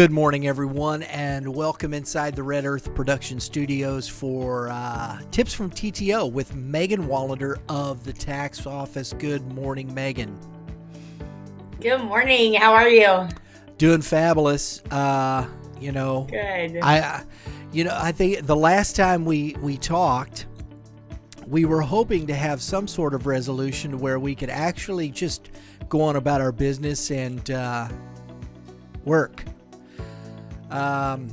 Good morning, everyone, and welcome inside the Red Earth Production Studios for Tips from TTO with Megan Wallander of the Tax Office. Good morning, Megan. Good morning. How are you? Doing fabulous. Good. I think the last time we talked, we were hoping to have some sort of resolution where we could actually just go on about our business and work.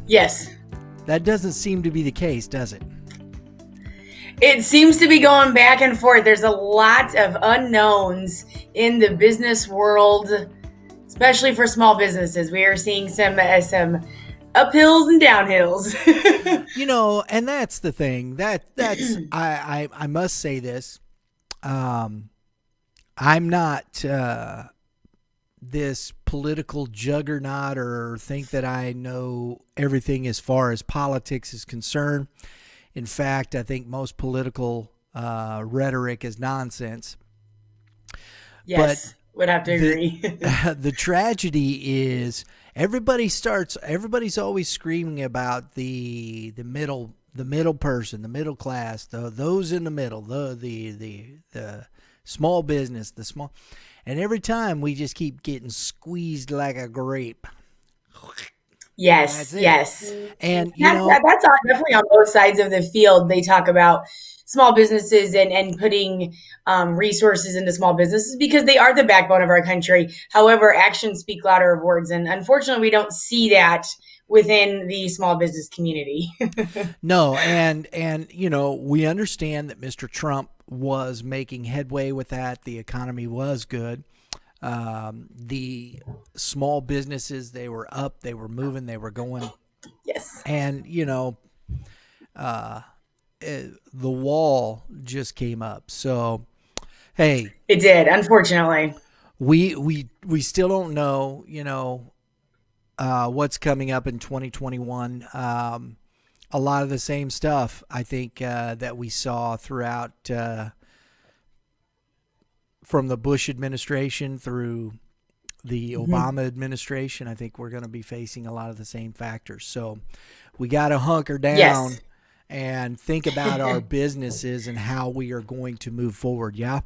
Yes. That doesn't seem to be the case, does it? It seems to be going back and forth. There's a lot of unknowns in the business world, especially for small businesses. We are seeing some uphills and downhills. And that's the thing. That's I must say this. I'm not this political juggernaut or think that I know everything as far as politics is concerned. In fact, I think most political rhetoric is nonsense. Yes, would have to agree. The tragedy is everybody's always screaming about the middle person, the middle class, those in the middle, the small business, and every time we just keep getting squeezed like a grape. Yes, yes. And That's definitely on both sides of the field. They talk about small businesses and putting resources into small businesses because they are the backbone of our country. However, actions speak louder of words. And unfortunately, we don't see that within the small business community. No, and we understand that Mr. Trump was making headway with that. The economy was good. The small businesses, they were up, they were moving, they were going. Yes. And the wall just came up. So, hey, it did, unfortunately. We still don't know, what's coming up in 2021. A lot of the same stuff, I think, that we saw throughout from the Bush administration through the Obama administration. I think we're going to be facing a lot of the same factors. So we got to hunker down. Yes. And think about our businesses and how we are going to move forward. Yeah.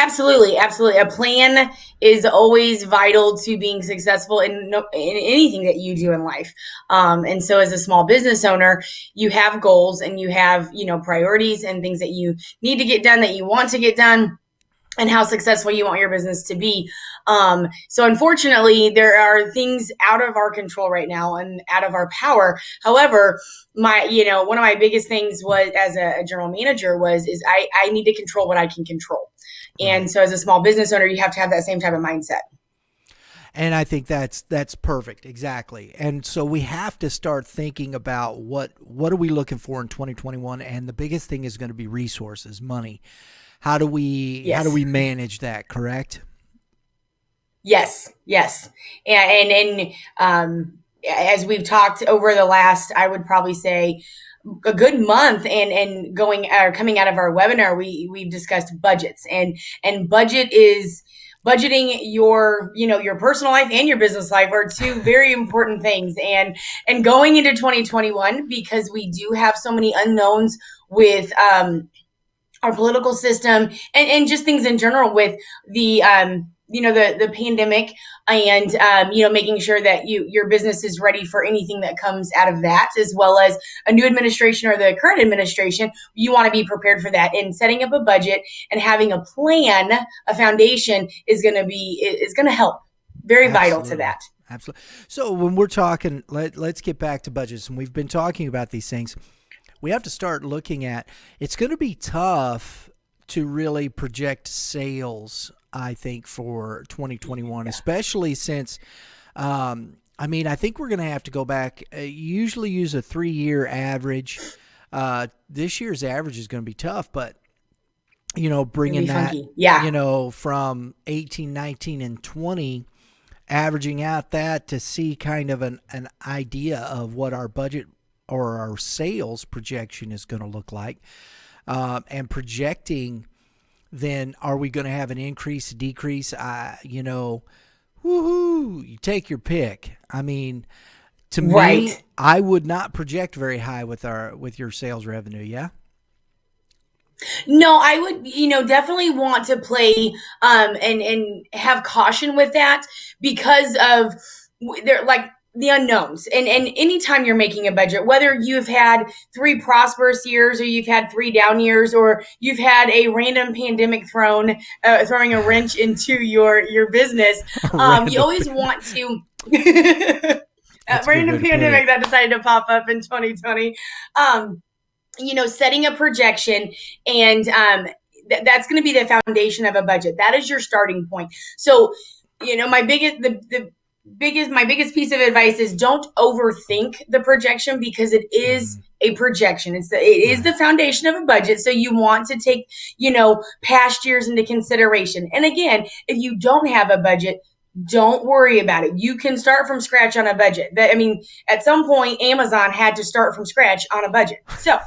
Absolutely, absolutely. A plan is always vital to being successful in anything that you do in life. And so, as a small business owner, you have goals and you have priorities and things that you need to get done, that you want to get done, and how successful you want your business to be. So unfortunately, there are things out of our control right now and out of our power. However, one of my biggest things was as a general manager is I need to control what I can control. And Right. so as a small business owner, you have to have that same type of mindset. And I think that's perfect. Exactly. And so we have to start thinking about what are we looking for in 2021, and the biggest thing is going to be resources, money. How do we Yes. manage that, correct? Yes, yes. As we've talked over the last, I would probably say a good month and going or coming out of our webinar, we've discussed budgets and budgeting your personal life and your business life are two very important things. And going into 2021, because we do have so many unknowns with our political system and just things in general with the pandemic and making sure that your business is ready for anything that comes out of that, as well as a new administration or the current administration. You want to be prepared for that, and setting up a budget and having a plan, a foundation is going to help. Very vital to Absolutely. that. Absolutely. So when we're talking, let's get back to budgets, and we've been talking about these things. We have to start looking at, it's going to be tough to really project sales, I think, for 2021, especially since, I think we're going to have to go back, usually use a 3-year average. This year's average is going to be tough, but, bringing that, Funky. Yeah. From 18, 19, and 20, averaging out that to see kind of an idea of what our budget or our sales projection is going to look like, and projecting, then are we going to have an increase, decrease? Woohoo! You take your pick. I mean, to me, Right. I would not project very high with your sales revenue. Yeah. No, I would, definitely want to play and have caution with that because of they're like the unknowns. And anytime you're making a budget, whether you've had three prosperous years or you've had three down years or you've had a random pandemic throwing a wrench into your business, A you random. always want to a That's a good way random to put pandemic it. that decided to pop up in 2020. Um, setting a projection and that's going to be the foundation of a budget. That is your starting point. So, my biggest piece of advice is don't overthink the projection because it is Mhm. a projection. It is the Right. foundation of a budget. So you want to take, past years into consideration. And again, if you don't have a budget, don't worry about it. You can start from scratch on a budget. I mean, at some point, Amazon had to start from scratch on a budget. So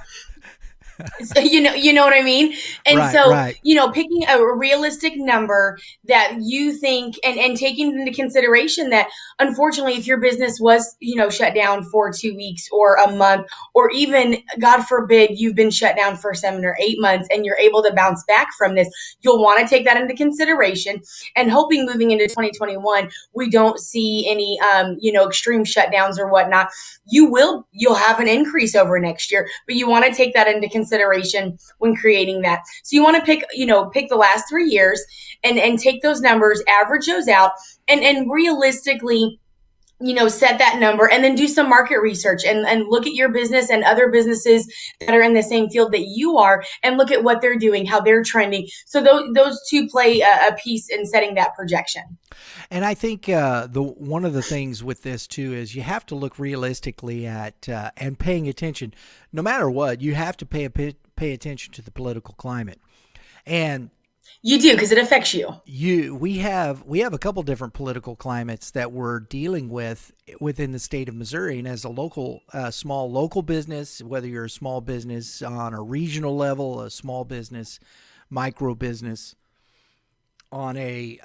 so, you know what I mean? And Right. so, Right. picking a realistic number that you think and taking into consideration that unfortunately, if your business was, shut down for 2 weeks or a month, or even, God forbid, you've been shut down for 7 or 8 months and you're able to bounce back from this, you'll want to take that into consideration and hoping moving into 2021, we don't see any, extreme shutdowns or whatnot. You'll have an increase over next year, but you want to take that into consideration when creating that. So you want to pick the last 3 years and take those numbers, average those out, and realistically set that number and then do some market research and look at your business and other businesses that are in the same field that you are and look at what they're doing, how they're trending. So those two play a piece in setting that projection. And I think the one of the things with this too is you have to look realistically at and paying attention. No matter what, you have to pay attention to the political climate. And You do because it affects you. we have a couple different political climates that we're dealing with within the state of Missouri. And as a small local business, whether you're a small business on a regional level, a small business, micro business on a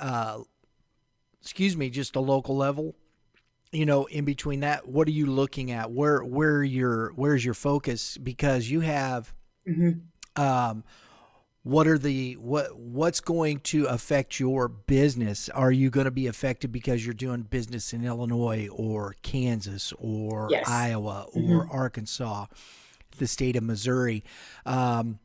just a local level, in between that, what are you looking at? Where's your focus? Because you have Hmm. um, what's going to affect your business? Are you going to be affected because you're doing business in Illinois or Kansas or Yes. Iowa or Hmm. Arkansas, the state of Missouri? Um,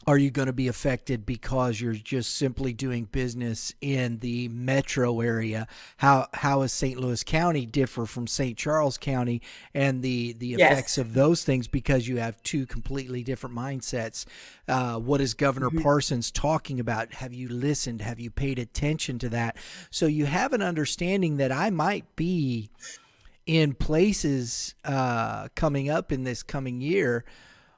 are you going to be affected because you're just simply doing business in the metro area? How does St. Louis County differ from St. Charles County and the effects Yes. of those things because you have two completely different mindsets? What is Governor Hmm. Parsons talking about? Have you listened? Have you paid attention to that? So you have an understanding that I might be in places coming up in this coming year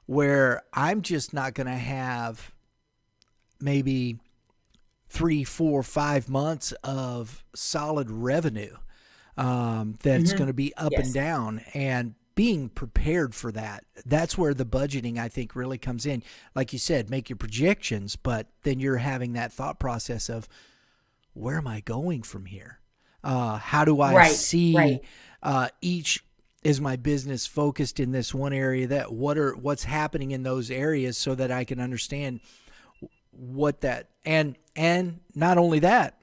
where I'm just not going to have maybe 3, 4, 5 months of solid revenue that's Hmm. going to be up and Yes. down, and being prepared for that. That's where the budgeting, I think, really comes in. Like you said, make your projections, but then you're having that thought process of where am I going from here? How do I Right. Right. see each is my business focused in this one area, that what's happening in those areas so that I can understand what that, and not only that,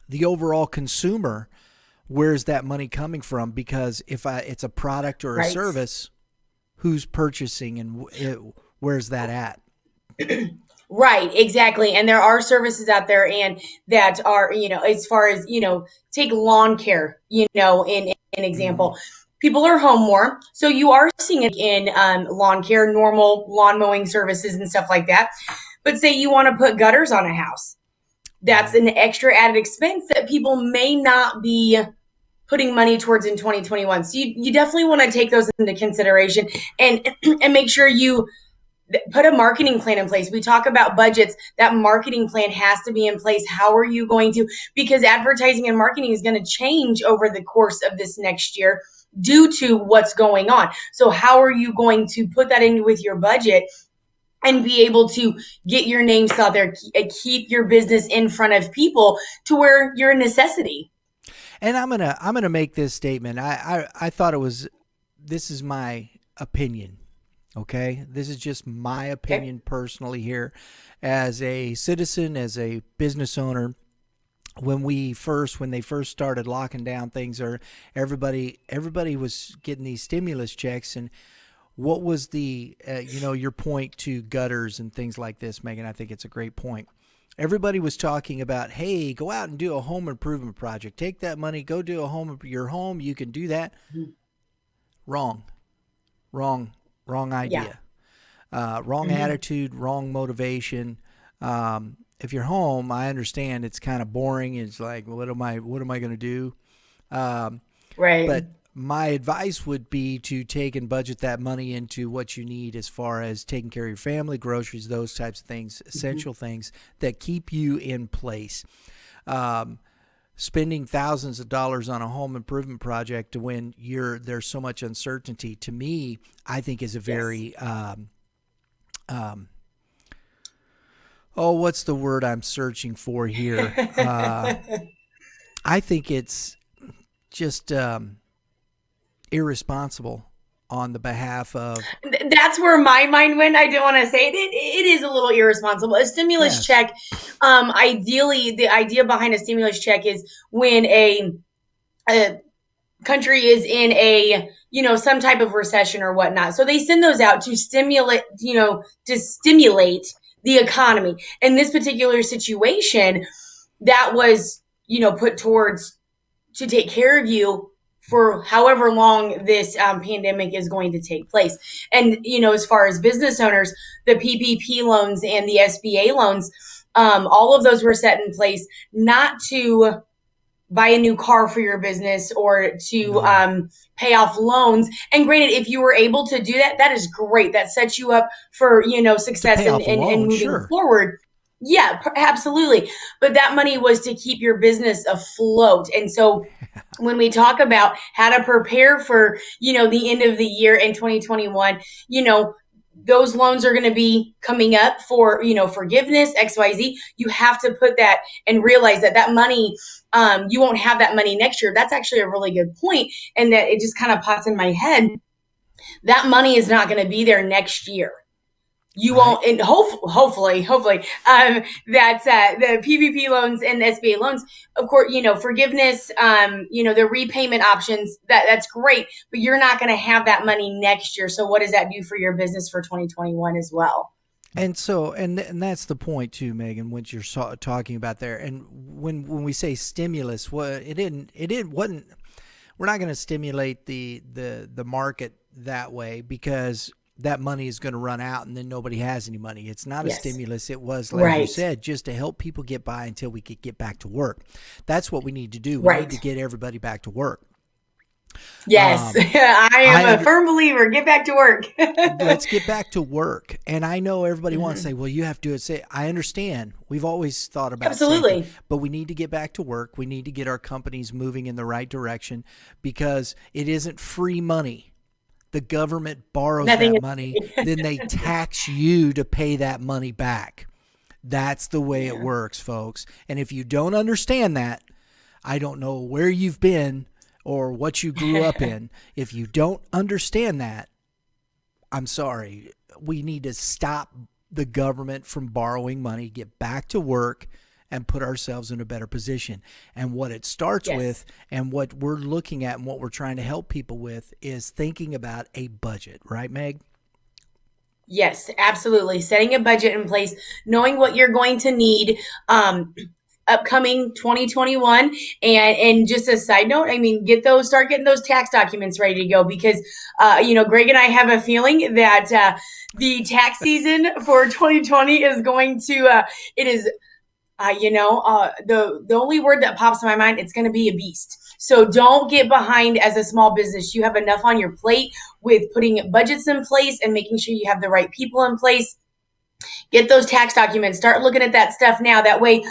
the overall consumer, where's that money coming from? Because if it's a product or a Right. service, who's purchasing and where's that at? Right, exactly. And there are services out there and that are, as far as, take lawn care, in an Mm-hmm. example. People are home more. So you are seeing it in lawn care, normal lawn mowing services and stuff like that. But say you want to put gutters on a house. That's Right. an extra added expense that people may not be putting money towards in 2021. So you definitely want to take those into consideration and and make sure you put a marketing plan in place. We talk about budgets. That marketing plan has to be in place. How are you going to? Because advertising and marketing is going to change over the course of this next year due to what's going on. So, how are you going to put that in with your budget and be able to get your names out there, keep your business in front of people to where you're a necessity? And I'm gonna make this statement. I thought it was. This is my opinion. Okay, this is just my Okay. opinion personally here, as a citizen, as a business owner. When they first started locking down things, or everybody was getting these stimulus checks, and what was the your point to gutters and things like this, Megan? I think it's a great point. Everybody was talking about, hey, go out and do a home improvement project. Take that money, go do a your home. You can do that. Mhm. Wrong, wrong, wrong Yeah. idea. Wrong Hmm. attitude, wrong motivation. If you're home, I understand it's kind of boring. It's like, what am I going to do? Um, Right. but my advice would be to take and budget that money into what you need as far as taking care of your family, groceries, those types of things, Hmm. essential things that keep you in place. Um, Spending thousands of dollars on a home improvement project to when there's so much uncertainty, to me, I think is a Yes. very um, oh, what's the word I'm searching for here? I think it's just irresponsible on the behalf of. That's where my mind went. I didn't want to say it. It is a little irresponsible. A stimulus Yes. check, ideally, the idea behind a stimulus check is when a country is in a some type of recession or whatnot. So they send those out to stimulate the economy. In this particular situation, that was put towards to take care of you for however long this pandemic is going to take place. And as far as business owners, the PPP loans and the SBA loans, all of those were set in place not to buy a new car for your business or to No. pay off loans. And granted, if you were able to do that, that is great. That sets you up for To success pay and off a loan, moving sure. forward. Yeah, absolutely. But that money was to keep your business afloat. And so when we talk about how to prepare for the end of the year in 2021, those loans are going to be coming up for forgiveness XYZ. You have to put that and realize that that money, you won't have that money next year. That's actually a really good point, and that it just kind of pops in my head. That money is not going to be there next year. You Right. won't, and hopefully, that's the PPP loans and the SBA loans. Of course, forgiveness, the repayment options. That's great, but you're not going to have that money next year. So, what does that do for your business for 2021 as well? And that's the point too, Megan. What you're talking about there, and when we say stimulus, what it didn't wasn't. We're not going to stimulate the market that way, because that money is going to run out and then nobody has any money. It's not a Yes, stimulus. It was, like you right, said, just to help people get by until we could get back to work. That's what we need to do. We need to right. get everybody back to work. Yes, Um, I am I a under, firm believer. Get back to work. let's get back to work. And I know everybody wants to say, Mhm. well, you have to do it. Say, I understand. We've always thought about safety, Absolutely. but we need to get back to work. We need to get our companies moving in the right direction, because it isn't free money. The government borrows Nothing that money, is. then they tax you to pay that money back. That's the way it Yeah. works, folks. And if you don't understand that, I don't know where you've been or what you grew up in. If you don't understand that, I'm sorry. We need to stop the government from borrowing money, get back to work, and put ourselves in a better position. And what it starts Yes. with, and what we're looking at, and what we're trying to help people with, is thinking about a budget, right, Meg? Yes, absolutely. Setting a budget in place, knowing what you're going to need upcoming 2021. And just a side note, I mean, start getting those tax documents ready to go, because Greg and I have a feeling that the tax season for 2020 is going to it is the only word that pops in my mind, it's going to be a beast. So don't get behind as a small business. You have enough on your plate with putting budgets in place and making sure you have the right people in place. Get those tax documents. Start looking at that stuff now. That way,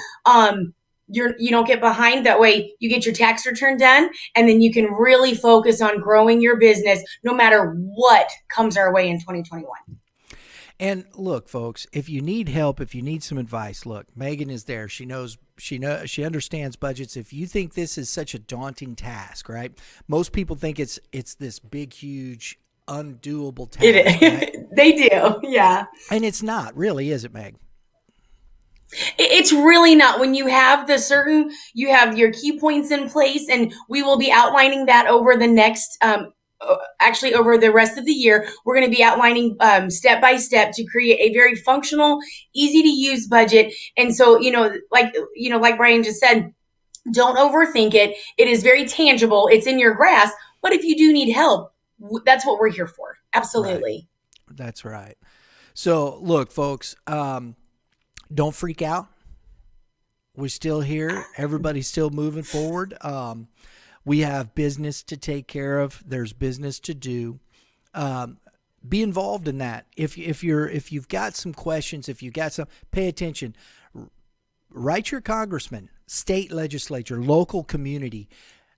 you don't get behind. That way, you get your tax return done, and then you can really focus on growing your business, no matter what comes our way in 2021. And look, folks, if you need help, if you need some advice, look, Megan is there. She understands budgets. If you think this is such a daunting task, right? Most people think it's this big, huge, undoable task, right? It they do, yeah. And it's not really, is it, Meg? It's really not. When you have you have your key points in place, and we will be outlining that over the next, actually over the rest of the year. We're going to be outlining step by step to create a very functional, easy to use budget. And so, like Brian just said, don't overthink it. It is very tangible. It's in your grasp. But if you do need help, that's what we're here for. Right. Absolutely. That's right. So, look, folks, don't freak out. We're still here. Everybody's still moving forward. We have business to take care of. There's business to do. Be involved in that. If you've got some questions, if you've got some, pay attention. Write your congressman, state legislature, local community.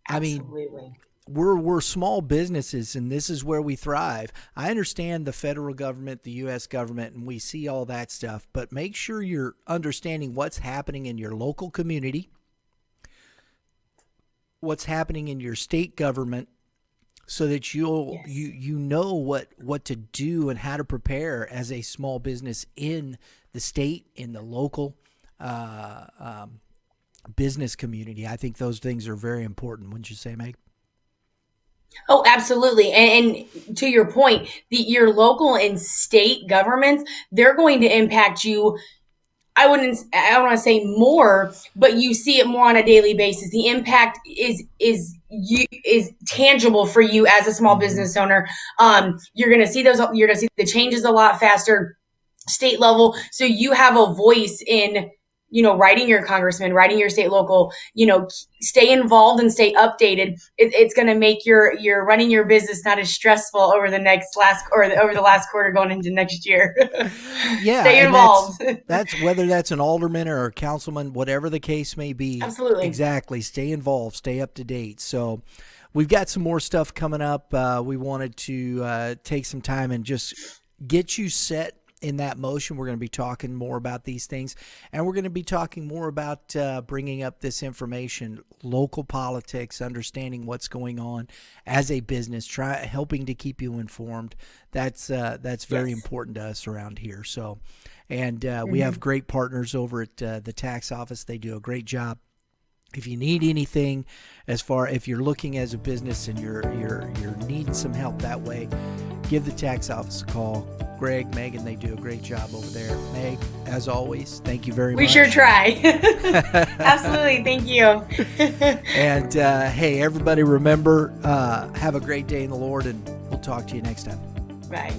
I mean, Absolutely. we're small businesses, and this is where we thrive. I understand the federal government, the U.S. government, and we see all that stuff, but make sure you're understanding what's happening in your local community, what's happening in your state government, so that Yes. you know what to do and how to prepare as a small business in the state, in the local uh, um, business community. I think those things are very important. Wouldn't you say, Meg? Oh, absolutely. And to your point, your local and state governments, they're going to impact you. I don't want to say more, but you see it more on a daily basis. The impact is tangible for you as a small Mm-hmm. business owner. You're going to see the changes a lot faster, state level, so you have a voice in, writing your congressman, writing your state local, stay involved and stay updated. It's going to make your running your business not as stressful over over the last quarter going into next year. Yeah, Stay and that's involved. that's whether that's an alderman or a councilman, whatever the case may be. Absolutely. Exactly. Stay involved. Stay up to date. So, we've got some more stuff coming up. We wanted to take some time and just get you set in that motion. We're going to be talking more about these things, and we're going to be talking more about bringing up this information, local politics, understanding what's going on as a business, helping to keep you informed. That's very Yes. important to us around here. So, and we have Hmm. great partners over at the tax office. They do a great job. If you need anything, if you're looking as a business and you're needing some help that way, give the tax office a call. Greg, Megan, they do a great job over there. Meg, as always, thank you very We sure much. try. Absolutely. Thank you. And hey, everybody, remember, have a great day in the Lord, and we'll talk to you next time. Bye.